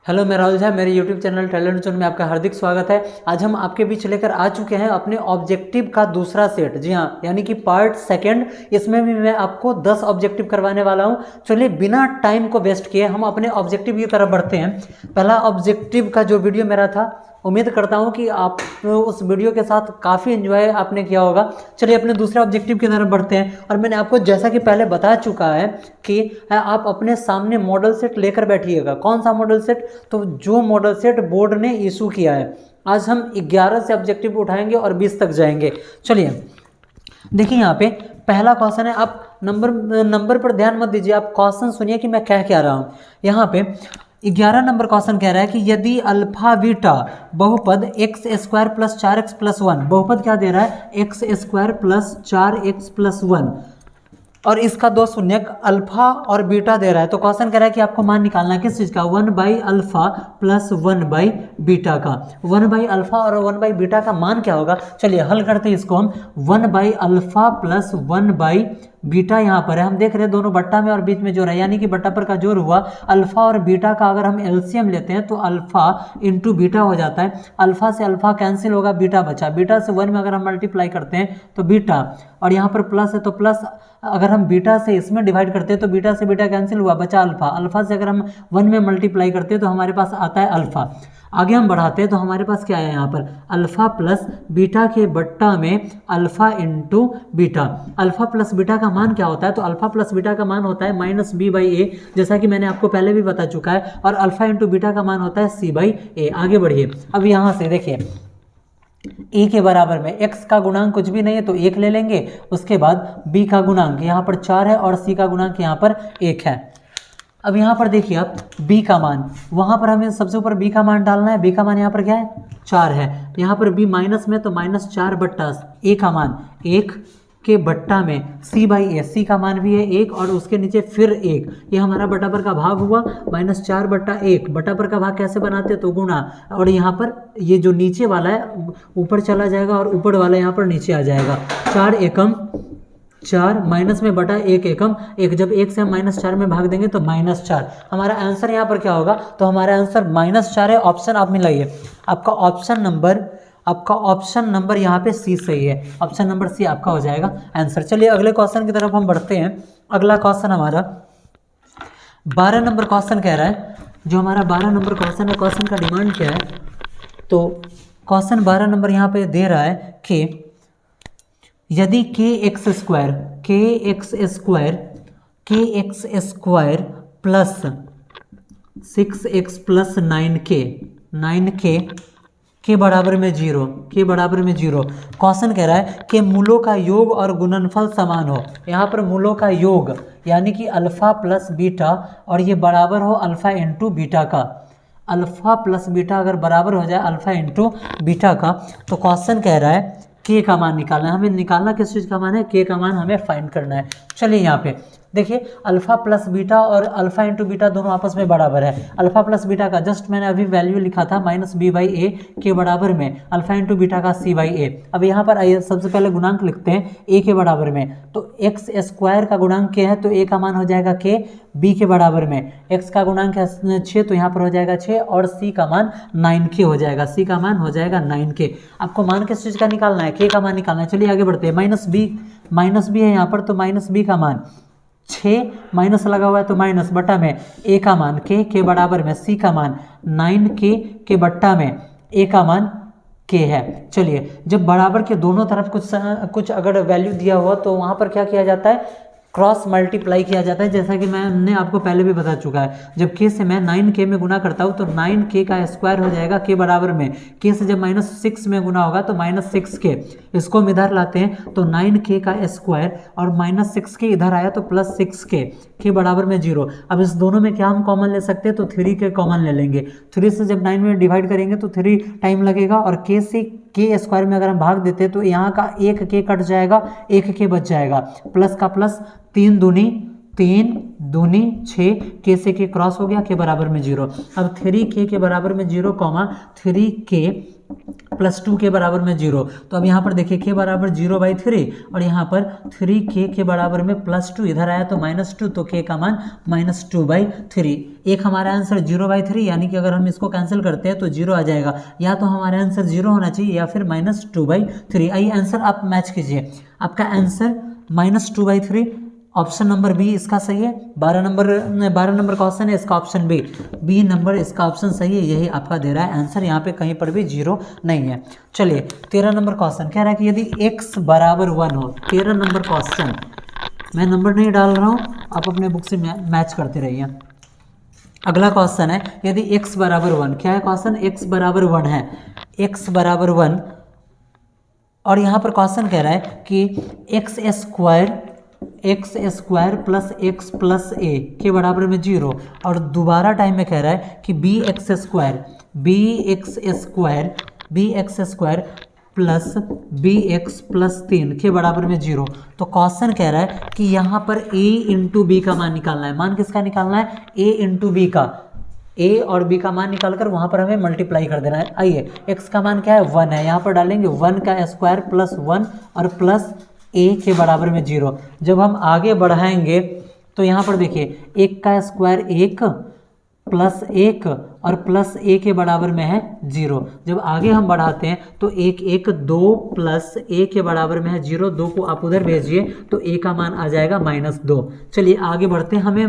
Hello, मैं राहुल झा। मेरे YouTube channel talent zone में आपका हार्दिक स्वागत है। आज हम आपके बीच लेकर आ चुके हैं अपने ऑब्जेक्टिव का दूसरा सेट। जी हाँ, यानी कि पार्ट सेकंड। इसमें भी मैं आपको 10 ऑब्जेक्टिव करवाने वाला हूं। चलिए बिना टाइम को वेस्ट किए हम अपने ऑब्जेक्टिव की तरफ बढ़ते हैं। पहला ऑब्जेक्टिव का जो वीडियो मेरा था, उम्मीद करता हूं कि आप उस वीडियो के साथ काफ़ी एंजॉय आपने किया होगा। चलिए अपने दूसरे ऑब्जेक्टिव की तरफ बढ़ते हैं। और मैंने आपको जैसा कि पहले बता चुका है कि आप अपने सामने मॉडल सेट लेकर बैठिएगा। कौन सा मॉडल सेट? तो जो मॉडल सेट बोर्ड ने इशू किया है। आज हम 11 से ऑब्जेक्टिव उठाएंगे और 20 तक जाएंगे। चलिए देखिए, यहाँ पे पहला क्वेश्चन है। आप नंबर पर ध्यान मत दीजिए, आप क्वेश्चन सुनिए कि मैं कह रहा हूँ। यहाँ पे 11 नंबर क्वेश्चन कह रहा है कि यदि अल्फा बीटा बहुपद x square plus 4x plus 1, बहुपद क्या दे रहा है? X square plus 4x plus 1, और इसका दो शून्यक अल्फा और बीटा दे रहा है। तो क्वेश्चन कह रहा है कि आपको मान निकालना है किस चीज़ का? 1/अल्फा प्लस 1/बीटा का। 1/अल्फा और 1/बीटा का मान क्या होगा? चलिए हल करते हैं इसको हम। 1/अल्फा प्लस 1/बीटा यहाँ पर है, हम देख रहे हैं दोनों बट्टा में और बीच में जोड़ है, यानी कि बट्टा पर का जोड़ हुआ। अल्फा और बीटा का अगर हम एलसीएम लेते हैं तो अल्फा इंटू बीटा हो जाता है। अल्फा से अल्फा कैंसिल होगा, बीटा बचा। बीटा से 1 में अगर हम मल्टीप्लाई करते हैं तो बीटा, और यहाँ पर प्लस है तो प्लस। अगर हम बीटा से इसमें डिवाइड करते हैं तो बीटा से बीटा कैंसिल हुआ, बचा अल्फा। अल्फा से अगर हम 1 में मल्टीप्लाई करते हैं तो हमारे पास आता है अल्फा। आगे हम बढ़ाते हैं तो हमारे पास क्या है यहाँ पर? अल्फा प्लस बीटा के बट्टा में alpha into beta. Alpha plus beta का मान क्या होता है? तो अल्फा प्लस बीटा का मान होता है -b/a, जैसा कि मैंने आपको पहले भी बता चुका है। और अल्फा इंटू बीटा का मान होता है c/a। आगे बढ़िए। अब यहाँ से देखिए, a के बराबर में x का गुणांक कुछ भी नहीं है तो 1 ले लेंगे। उसके बाद b का गुणांक यहाँ पर 4 है और c का गुणांक यहाँ पर 1 है। अब यहाँ पर देखिए आप b का मान, वहाँ पर हमें सबसे ऊपर b का मान डालना है। b का मान यहाँ पर क्या है? 4 है। यहाँ पर b माइनस में तो -4 बट्टा a का मान 1 के बट्टा में c/a, c का मान भी है 1 और उसके नीचे फिर 1। ये हमारा बटा पर का भाग हुआ। -4 बट्टा 1, बटा पर का भाग कैसे बनाते हैं? तो गुणा। और यहाँ पर ये जो नीचे वाला है ऊपर चला जाएगा और ऊपर वाला यहाँ पर नीचे आ जाएगा। 4 एकम 4 माइनस में बटा 1 एकम 1। जब 1 से हम -4 में भाग देंगे तो -4। हमारा आंसर यहाँ पर क्या होगा? तो हमारा आंसर -4 है। ऑप्शन आप मिलाइए। आपका ऑप्शन नंबर यहाँ पे सी सही है। ऑप्शन नंबर सी आपका हो जाएगा आंसर। चलिए अगले क्वेश्चन की तरफ हम बढ़ते हैं। अगला क्वेश्चन हमारा 12 नंबर क्वेश्चन कह रहा है। जो हमारा 12 नंबर क्वेश्चन है, क्वेश्चन का डिमांड क्या है? तो क्वेश्चन 12 नंबर यहाँ पे दे रहा है कि यदि kx square plus 6x plus 9k के बराबर में 0, क्वेश्चन कह रहा है कि मूलों का योग और गुणनफल समान हो। यहाँ पर मूलों का योग यानी कि अल्फा प्लस बीटा, और ये बराबर हो अल्फा इंटू बीटा का। अल्फा प्लस बीटा अगर बराबर हो जाए अल्फा इंटू बीटा का, तो क्वेश्चन कह रहा है k का मान निकालना है। हमें निकालना किस चीज़ का मान है? k का मान हमें फाइंड करना है। चलिए यहाँ पे देखिए, अल्फा प्लस बीटा और अल्फा इंटू बीटा दोनों आपस में बराबर है। अल्फा प्लस बीटा का जस्ट मैंने अभी वैल्यू लिखा था -b/a के बराबर में अल्फा इंटू बीटा का c/a। अब यहाँ पर आइए सबसे पहले गुणांक लिखते हैं a के बराबर में। तो x स्क्वायर का गुणांक k है तो a का मान हो जाएगा k। b के बराबर में x का गुणांक है 6 तो यहाँ पर हो जाएगा 6, और c का मान 9k हो जाएगा। c का मान हो जाएगा 9k। आपको मान किस चीज़ का निकालना है? k का मान निकालना है। चलिए आगे बढ़ते हैं। -b है यहाँ पर, तो -b का मान 6 माइनस लगा हुआ है तो माइनस बटा में a का मान k के बराबर में c का मान 9k के बट्टा में a का मान k है। चलिए जब बराबर के दोनों तरफ कुछ अगर वैल्यू दिया हुआ तो वहाँ पर क्या किया जाता है? क्रॉस मल्टीप्लाई किया जाता है, जैसा कि मैंने आपको पहले भी बता चुका है। जब k से मैं 9k में गुना करता हूँ तो 9k का स्क्वायर हो जाएगा k बराबर में। k से जब -6 में गुना होगा तो -6k। इसको हम इधर लाते हैं तो 9k का स्क्वायर और -6k इधर आया तो +6k के बराबर में 0। अब इस दोनों में क्या हम कॉमन ले सकते हैं? तो 3k कॉमन ले लेंगे। 3 से जब 9 में डिवाइड करेंगे तो 3 टाइम लगेगा, और k से k स्क्वायर में अगर हम भाग देते हैं तो यहाँ का 1k कट जाएगा, 1k बच जाएगा। प्लस का प्लस 3 दूनी 6, k से k क्रॉस हो गया, k बराबर में 0। अब 3k के बराबर में 0, 3k प्लस 2 के बराबर में 0। तो अब यहाँ पर देखिए k बराबर 0/3 और यहाँ पर 3k के बराबर में प्लस 2, इधर आया तो -2, तो k का मान -2/3। एक हमारा आंसर 0/3, यानी कि अगर हम इसको कैंसिल करते हैं तो 0 आ जाएगा। या तो हमारा आंसर 0 होना चाहिए या फिर -2/3। आइए आंसर आप मैच कीजिए। आपका आंसर -2/3, ऑप्शन नंबर बी इसका सही है। 12 नंबर क्वेश्चन है, इसका ऑप्शन बी नंबर इसका ऑप्शन सही है, यही आपका दे रहा है आंसर। यहाँ पे कहीं पर भी 0 नहीं है। चलिए 13 नंबर क्वेश्चन कह रहा है कि यदि x बराबर 1 हो। 13 नंबर क्वेश्चन, मैं नंबर नहीं डाल रहा हूँ, आप अपने बुक से मैच करते रहिए। अगला क्वेश्चन है यदि x बराबर 1, क्या है क्वेश्चन, x बराबर 1 है, x बराबर 1 और यहाँ पर क्वेश्चन कह रहा है कि X square plus X plus A के बराबर में 0 और दोबारा टाइम में कह रहा है कि B X square plus B X plus 3 के बराबर में 0। तो क्वेश्चन कह रहा है कि यहाँ पर a इंटू बी का मान निकालना है। मान किसका निकालना है, a इंटू बी का। a और b का मान निकालकर वहाँ पर हमें मल्टीप्लाई कर देना है। आइए x का मान क्या है, 1 है, यहाँ पर डालेंगे 1 का स्क्वायर प्लस 1 और प्लस a के बराबर में 0। जब हम आगे बढ़ाएंगे तो यहाँ पर देखिए 1 का स्क्वायर 1 प्लस 1 और प्लस a के बराबर में है 0। जब आगे हम बढ़ाते हैं तो 1 2 प्लस a के बराबर में है 0। 2 को आप उधर भेजिए तो a का मान आ जाएगा -2। चलिए आगे बढ़ते हैं, हमें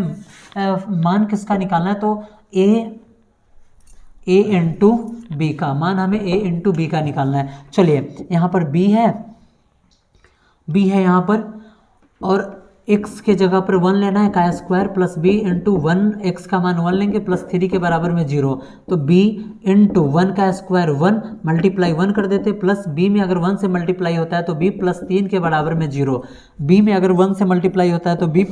मान किसका निकालना है, तो a इंटू बी का मान, हमें a इंटू बी का निकालना है। चलिए यहाँ पर b है यहाँ पर, और x के जगह पर 1 लेना है, का square plus b into 1, x का मान 1 लेंगे प्लस 3 के बराबर में 0। तो b इंटू 1 का स्क्वायर 1 मल्टीप्लाई 1 कर देते, प्लस b में अगर 1 से मल्टीप्लाई होता है तो b प्लस 3 के बराबर में 0। b में अगर 1 से मल्टीप्लाई होता है तो b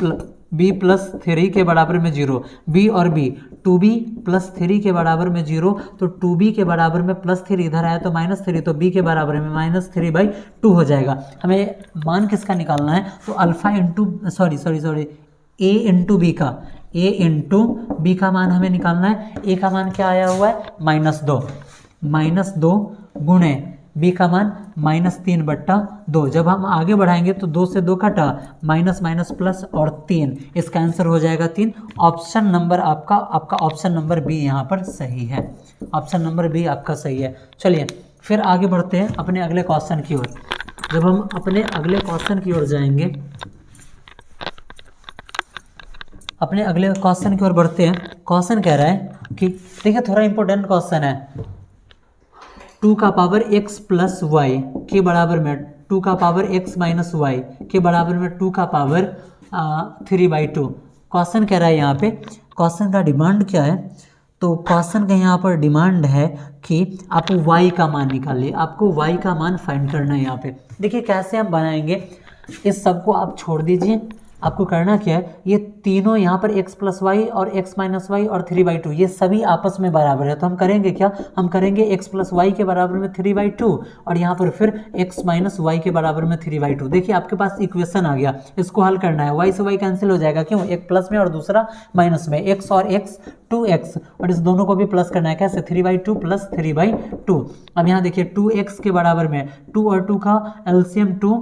प्लस 3 के बराबर में 0। b और b 2b प्लस 3 के बराबर में 0। तो 2b के बराबर में प्लस 3, इधर आया तो -3, तो b के बराबर में -3/2 हो जाएगा। हमें मान किसका निकालना है, तो alpha into a into B का, a इंटू बी का मान हमें निकालना है। a का मान क्या आया हुआ है, -2 गुणे b का मान -3/2। जब हम आगे बढ़ाएंगे तो 2 से 2 कटा, माइनस प्लस और 3, इसका आंसर हो जाएगा 3। ऑप्शन नंबर आपका ऑप्शन नंबर बी यहाँ पर सही है, ऑप्शन नंबर बी आपका सही है। चलिए फिर आगे बढ़ते हैं अपने अगले क्वेश्चन की ओर। जब हम अपने अगले क्वेश्चन की ओर जाएंगे, अपने अगले क्वेश्चन की ओर बढ़ते हैं। क्वेश्चन कह रहा है कि देखिए थोड़ा इंपॉर्टेंट क्वेश्चन है, 2 का पावर x प्लस वाई के बराबर में 2 का पावर x माइनस वाई के बराबर में 2 का पावर 3/2। क्वेश्चन कह रहा है यहाँ पे, क्वेश्चन का डिमांड क्या है, तो क्वेश्चन का यहाँ पर डिमांड है कि आप y का मान निकालिए, आपको y का मान फाइंड करना है। यहाँ पे देखिए कैसे हम बनाएंगे, इस सब को आप छोड़ दीजिए। आपको करना क्या है, ये तीनों यहाँ पर x प्लस वाई और x माइनस वाई और 3/2 ये सभी आपस में बराबर है। तो हम करेंगे क्या, हम करेंगे x प्लस वाई के बराबर में 3/2 और यहाँ पर फिर x माइनस वाई के बराबर में 3/2। देखिए आपके पास इक्वेशन आ गया, इसको हल करना है। y से y कैंसिल हो जाएगा, क्यों, एक प्लस में और दूसरा माइनस में, x और x 2x, और इस दोनों को भी प्लस करना है, कैसे, 3/2 प्लस 3/2। अब यहाँ देखिए 2x के बराबर में 2 और 2 का एलसीएम 2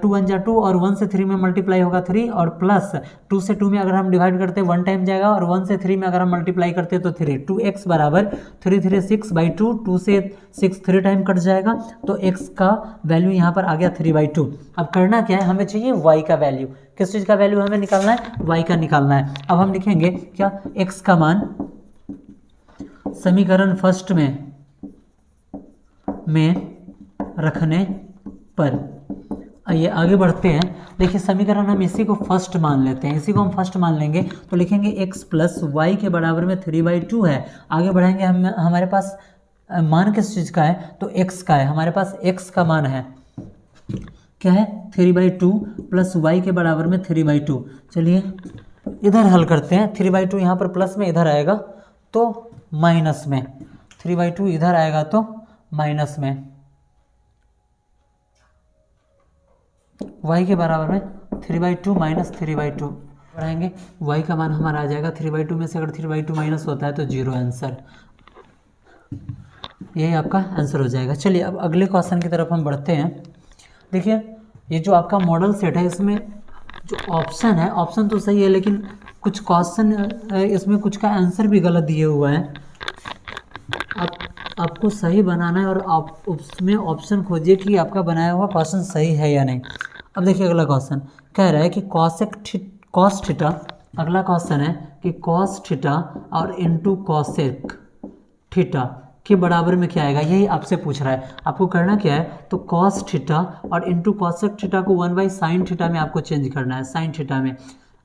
1 जा 2 और 1 से 3 में मल्टीप्लाई होगा 3 और प्लस 2 से 2 में अगर हम डिवाइड करते हैं 1 टाइम जाएगा और 1 से 3 में अगर हम मल्टीप्लाई करते हैं तो 3। 2x बराबर 3 3 6/2, 2 से 6 3 टाइम कट जाएगा, तो x का वैल्यू यहाँ पर आ गया 3/2। अब करना क्या है, हमें चाहिए y का वैल्यू। किस चीज़ का वैल्यू हमें निकालना है, y का निकालना है। अब हम लिखेंगे क्या, x का मान समीकरण फर्स्ट में रखने पर, आइए आगे बढ़ते हैं। देखिए समीकरण हम इसी को फर्स्ट मान लेते हैं, इसी को हम फर्स्ट मान लेंगे तो लिखेंगे x प्लस वाई के बराबर में 3/2 है। आगे बढ़ाएंगे, हम हमारे पास मान किस चीज़ का है, तो x का है। हमारे पास x का मान है क्या है, 3/2 प्लस वाई के बराबर में 3/2। चलिए इधर हल करते हैं, 3/2 यहाँ पर प्लस में, इधर आएगा तो माइनस में, 3/2 इधर आएगा तो माइनस में, y के बराबर में 3/2 माइनस 3/2 बढ़ाएंगे, y का मान हमारा आ जाएगा 3/2 में से अगर 3/2 माइनस होता है तो 0 आंसर। यही आपका आंसर हो जाएगा। चलिए अब अगले क्वेश्चन की तरफ हम बढ़ते हैं। देखिए ये जो आपका मॉडल सेट है इसमें जो ऑप्शन है, ऑप्शन तो सही है लेकिन कुछ क्वेश्चन इसमें कुछ का आंसर भी गलत दिए हुआ है। आपको सही बनाना है और आप उसमें ऑप्शन खोजिए कि आपका बनाया हुआ क्वेश्चन सही है या नहीं। अब देखिए अगला क्वेश्चन कह रहा है कि कॉस थीटा, अगला क्वेश्चन है कि कॉस थीटा और इनटू कॉसेक थीटा के बराबर में क्या आएगा, यही आपसे पूछ रहा है। आपको करना क्या है, तो कॉस थीटा और इनटू कॉसेक थीटा को 1/sin थीटा में आपको चेंज करना है, साइन थीटा में।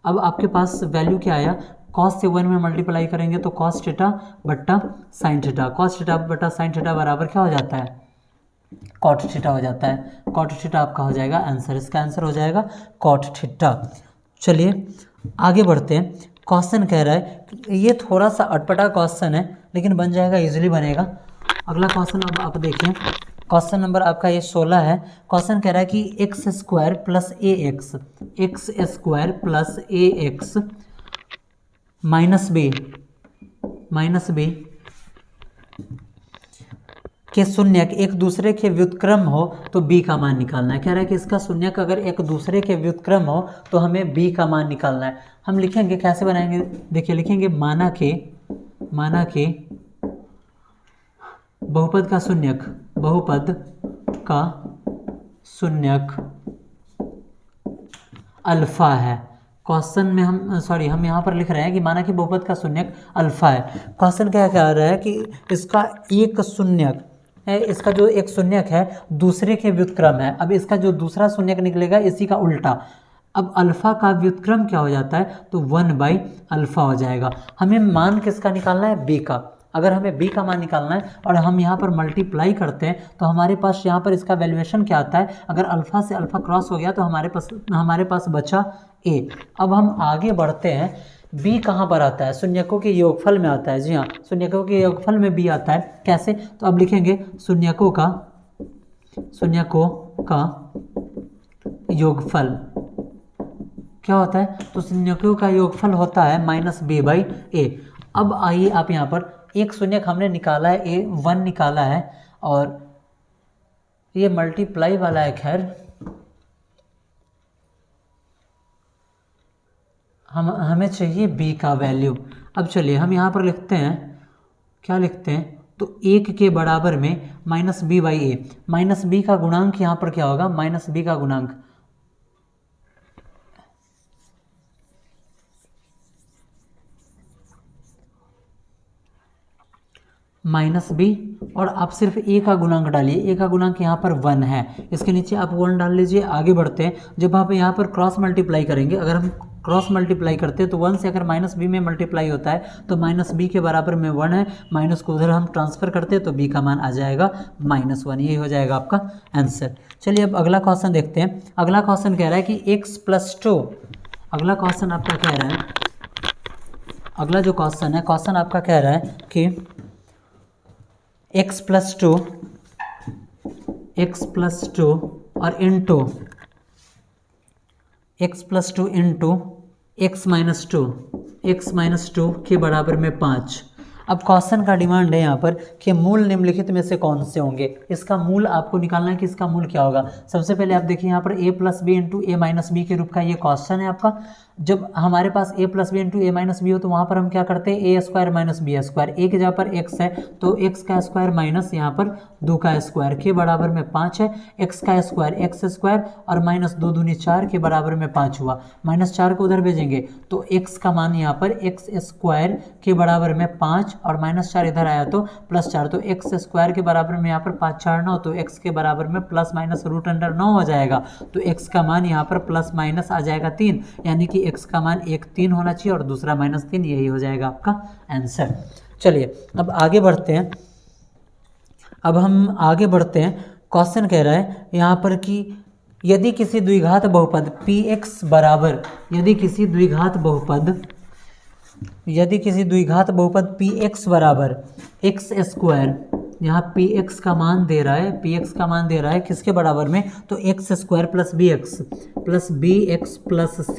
अब आपके पास वैल्यू क्या आया, कॉस से 1 में मल्टीप्लाई करेंगे तो कॉस थीटा बट्टा साइन थीटा, कॉस थीटा बट्टा साइन थीटा बराबर क्या हो जाता है, कॉट थीटा हो जाता है। कॉट थीटा आपका हो जाएगा आंसर, इसका आंसर हो जाएगा कॉट थीटा। चलिए आगे बढ़ते हैं। क्वेश्चन कह रहा है, ये थोड़ा सा अटपटा क्वेश्चन है लेकिन बन जाएगा, इजीली बनेगा। अगला क्वेश्चन अब आप देखें, क्वेश्चन नंबर आपका ये 16 है। क्वेश्चन कह रहा है कि एक्स स्क्वायर प्लस ए एक्स माइनस बी के शून्यक एक दूसरे के व्युत्क्रम हो तो b का मान निकालना है। कह रहा है कि इसका शून्यक अगर एक दूसरे के व्युत्क्रम हो तो हमें b का मान निकालना है। हम लिखेंगे, कैसे बनाएंगे, देखिए लिखेंगे माना के बहुपद का शून्यक अल्फा है। क्वेश्चन में हम यहाँ पर लिख रहे हैं कि माना कि बहुपद का शून्यक अल्फा है। क्वेश्चन क्या कह रहा है कि इसका एक शून्यक है, इसका जो एक शून्यक है दूसरे के व्युत्क्रम है। अब इसका जो दूसरा शून्यक निकलेगा इसी का उल्टा। अब अल्फा का व्युत्क्रम क्या हो जाता है, तो 1/अल्फा हो जाएगा। हमें मान किसका निकालना है, b का। अगर हमें b का मान निकालना है और हम यहाँ पर मल्टीप्लाई करते हैं तो हमारे पास यहाँ पर इसका वैल्यूएशन क्या आता है, अगर अल्फा से अल्फा क्रॉस हो गया तो हमारे पास बचा a। अब हम आगे बढ़ते हैं, b कहाँ पर आता है, शून्यकों के योगफल में आता है। जी हाँ, शून्यकों के योगफल में b आता है। कैसे, तो अब लिखेंगे शून्यकों का योगफल क्या होता है, तो शून्यकों का योगफल होता है -b/a। अब आइए आप यहाँ पर एक शून्यक हमने निकाला है, a1 निकाला है और ये मल्टीप्लाई वाला है। खैर हमें चाहिए b का वैल्यू। अब चलिए हम यहाँ पर लिखते हैं, क्या लिखते हैं, तो 1 के बराबर में -b/a। -b का गुणांक यहाँ पर क्या होगा, -b का गुणांक -b और आप सिर्फ a का गुणांक डालिए। a का गुणांक यहाँ पर 1 है, इसके नीचे आप 1 डाल लीजिए। आगे बढ़ते हैं, जब आप यहाँ पर क्रॉस मल्टीप्लाई करेंगे, अगर हम क्रॉस मल्टीप्लाई करते हैं तो 1 से अगर -b में मल्टीप्लाई होता है तो -b के बराबर में 1 है, माइनस को उधर हम ट्रांसफर करते हैं तो b का मान आ जाएगा -1। यही हो जाएगा आपका आंसर। चलिए अब अगला क्वेश्चन देखते हैं। अगला क्वेश्चन कह रहा है कि x+2, अगला क्वेश्चन आपका कह रहा है, अगला जो क्वेश्चन है, क्वेश्चन आपका कह रहा है कि x+2 और इंटू x+2 इंटू x-2 के बराबर में 5। अब क्वेश्चन का डिमांड है यहाँ पर कि मूल निम्नलिखित में से कौन से होंगे। इसका मूल आपको निकालना है कि इसका मूल क्या होगा। सबसे पहले आप देखिए यहाँ पर a+b इंटू a-b के रूप का ये क्वेश्चन है आपका। जब हमारे पास a+b इंटू a-b हो तो वहाँ पर हम क्या करते हैं, a² - b²। a की जगह पर x है तो x का स्क्वायर माइनस यहाँ पर 2 का स्क्वायर के बराबर में 5 है। x का स्क्वायर x² और -2 दूनी 4 के बराबर में 5 हुआ। -4 को उधर भेजेंगे तो x का मान यहाँ पर x² के बराबर में 5 और -4 इधर आया तो +4। तो x² के बराबर में यहाँ पर 5 4 9, तो x के बराबर में ±√9 हो जाएगा। तो x का मान यहाँ पर ± आ जाएगा 3, यानी कि x का मान 1 3 होना चाहिए और दूसरा -3। यही हो जाएगा आपका आंसर। चलिए अब आगे बढ़ते हैं। अब हम आगे बढ़ते हैं। क्वेश्चन कह रहा है यहाँ पर कि यदि किसी द्विघात बहुपद px बराबर, यदि किसी द्विघात बहुपद px बराबर x², यहाँ px का मान दे रहा है, किसके बराबर में, तो x² + bx + c।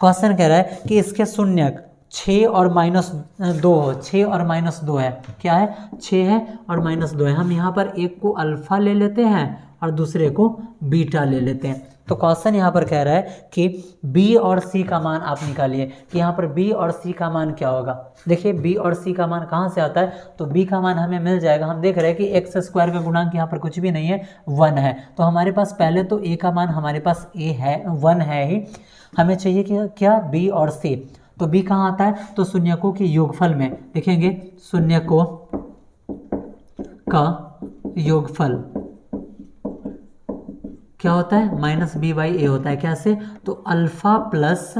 क्वेश्चन कह रहा है कि इसके शून्यक, 6 और -2 हो, 6 और -2 है, क्या है 6 है और -2 है। हम यहाँ पर एक को अल्फा ले लेते हैं और दूसरे को बीटा ले लेते हैं। तो क्वेश्चन यहाँ पर कह रहा है कि बी और सी का मान आप निकालिए कि यहाँ पर बी और सी का मान क्या होगा। देखिए बी और सी का मान कहाँ से आता है, तो बी का मान हमें मिल जाएगा। हम देख रहे हैं कि एक्स स्क्वायर का गुणांक यहाँ पर कुछ भी नहीं है, 1 है। तो हमारे पास पहले तो ए का मान हमारे पास ए है, 1 है ही। हमें चाहिए कि क्या बी और सी। तो बी कहाँ आता है, तो शून्यकों के योगफल में देखेंगे, शून्यकों का योगफल क्या होता है, -b/a होता है। कैसे, तो अल्फा प्लस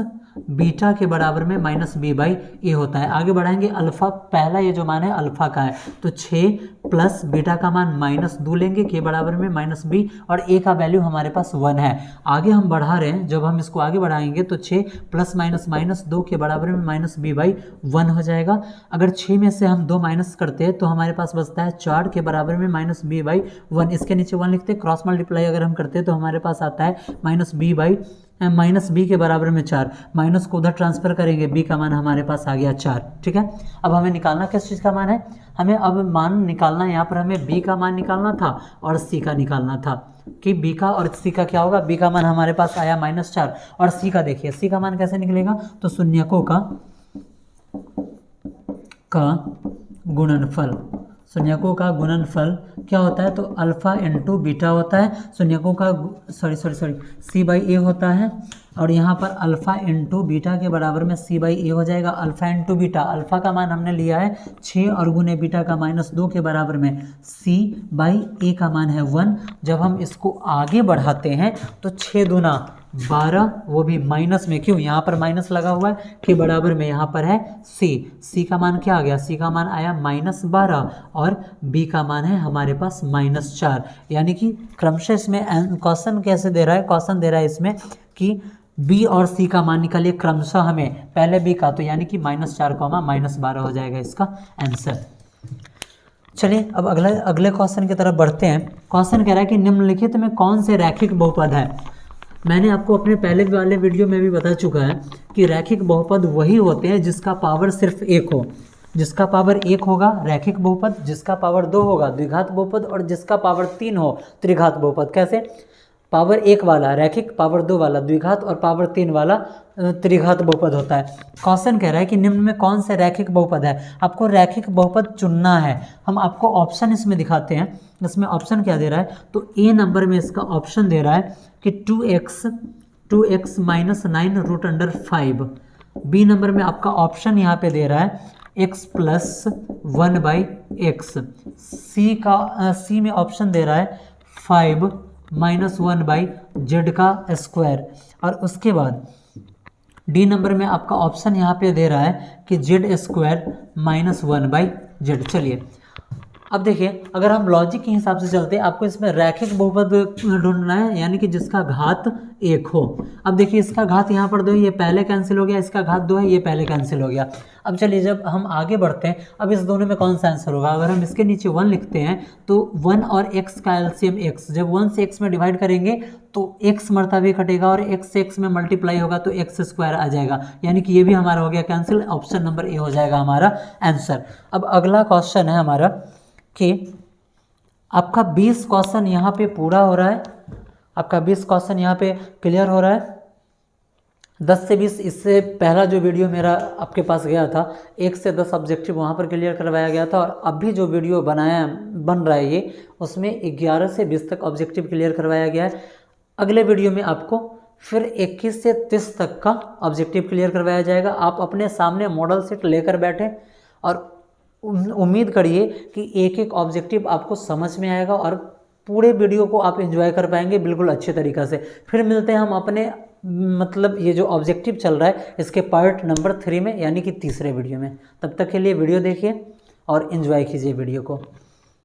बीटा के बराबर में -b/a होता है। आगे बढ़ाएंगे, अल्फा पहला ये जो मान है अल्फा का है, तो 6 प्लस बीटा का मान -2 लेंगे के बराबर में -b, और a का वैल्यू हमारे पास 1 है। आगे हम बढ़ा रहे हैं, जब हम इसको आगे बढ़ाएंगे तो 6 प्लस -2 के बराबर में -b/1 हो जाएगा। अगर 6 में से हम 2 माइनस करते हैं तो हमारे पास बचता है 4 के बराबर में -b/1। इसके नीचे 1 लिखते हैं, क्रॉस मल्टीप्लाई अगर हम करते हैं तो हमारे पास आता है -b के बराबर में 4, माइनस को उधर ट्रांसफर करेंगे, b का मान हमारे पास आ गया 4। ठीक है, अब हमें निकालना किस चीज़ का मान है, हमें अब मान निकालना, यहाँ पर हमें b का मान निकालना था और c का निकालना था कि b का और c का क्या होगा। b का मान हमारे पास आया -4 और c का देखिए, c का मान कैसे निकलेगा, तो शून्यकों का गुणनफल, शून्यकों का गुणनफल क्या होता है, तो अल्फा इंटू बीटा होता है। शून्यकों का c/a होता है, और यहाँ पर अल्फा इंटू बीटा के बराबर में c/a हो जाएगा। अल्फा इंटू बीटा, अल्फा का मान हमने लिया है 6 और गुने बीटा का -2 के बराबर में c/a का मान है 1। जब हम इसको आगे बढ़ाते हैं तो 6 दूना 12, वो भी माइनस में, क्यों, यहाँ पर माइनस लगा हुआ है, के बराबर में यहाँ पर है c का मान क्या आ गया, c का मान आया -12 और b का मान है हमारे पास -4। यानी कि क्रमशः इसमें क्वेश्चन कैसे दे रहा है, क्वेश्चन दे रहा है इसमें कि b और c का मान निकालिए क्रमशः, हमें पहले b का, तो यानी कि -4, -12 हो जाएगा इसका आंसर। चलिए अब अगले क्वेश्चन की तरफ बढ़ते हैं। क्वेश्चन कह रहा है कि निम्नलिखित में कौन से रैखिक बहुपद है। मैंने आपको अपने पहले वाले वीडियो में भी बता चुका है कि रैखिक बहुपद वही होते हैं जिसका पावर सिर्फ 1 हो। जिसका पावर 1 होगा रैखिक बहुपद, जिसका पावर 2 होगा द्विघात बहुपद, और जिसका पावर 3 हो त्रिघात बहुपद। कैसे, पावर 1 वाला रैखिक, पावर 2 वाला द्विघात और पावर 3 वाला त्रिघात बहुपद होता है। क्वेश्चन कह रहा है कि निम्न में कौन से रैखिक बहुपद है। आपको रैखिक बहुपद चुनना है। हम आपको ऑप्शन इसमें दिखाते हैं। इसमें ऑप्शन क्या दे रहा है, तो ए नंबर में इसका ऑप्शन दे रहा है कि 2x -9 √5। बी नंबर में आपका ऑप्शन यहाँ पे दे रहा है x + 1/x। सी में ऑप्शन दे रहा है 5 -1/z का स्क्वायर। और उसके बाद डी नंबर में आपका ऑप्शन यहाँ पे दे रहा है कि z² -1/z। चलिए अब देखिए, अगर हम लॉजिक के हिसाब से चलते हैं, आपको इसमें रैखिक बहुपद ढूंढना है, यानी कि जिसका घात 1 हो। अब देखिए इसका घात यहाँ पर 2 है, ये पहले कैंसिल हो गया, इसका घात 2 है, ये पहले कैंसिल हो गया। अब चलिए जब हम आगे बढ़ते हैं, अब इस दोनों में कौन सा आंसर होगा। अगर हम इसके नीचे 1 लिखते हैं तो 1 और x का एलसीएम x, जब 1 से x में डिवाइड करेंगे तो x मरतबे कटेगा और x से x में मल्टीप्लाई होगा तो x² आ जाएगा। यानी कि ये भी हमारा हो गया कैंसिल। ऑप्शन नंबर ए हो जाएगा हमारा आंसर। अब अगला क्वेश्चन है हमारा कि आपका 20 क्वेश्चन यहाँ पे पूरा हो रहा है, आपका 20 क्वेश्चन यहाँ पे क्लियर हो रहा है। 10 से 20 इससे पहला जो वीडियो मेरा आपके पास गया था, 1 से 10 ऑब्जेक्टिव वहाँ पर क्लियर करवाया गया था, और अभी जो वीडियो बन रहा है ये, उसमें 11 से 20 तक ऑब्जेक्टिव क्लियर करवाया गया है। अगले वीडियो में आपको फिर 21 से 30 तक का ऑब्जेक्टिव क्लियर करवाया जाएगा। आप अपने सामने मॉडल सेट लेकर बैठे और उम्मीद करिए कि एक एक ऑब्जेक्टिव आपको समझ में आएगा और पूरे वीडियो को आप एंजॉय कर पाएंगे बिल्कुल अच्छे तरीक़े से। फिर मिलते हैं हम अपने ये जो ऑब्जेक्टिव चल रहा है इसके पार्ट नंबर 3 में, यानी कि तीसरे वीडियो में। तब तक के लिए वीडियो देखिए और एंजॉय कीजिए वीडियो को।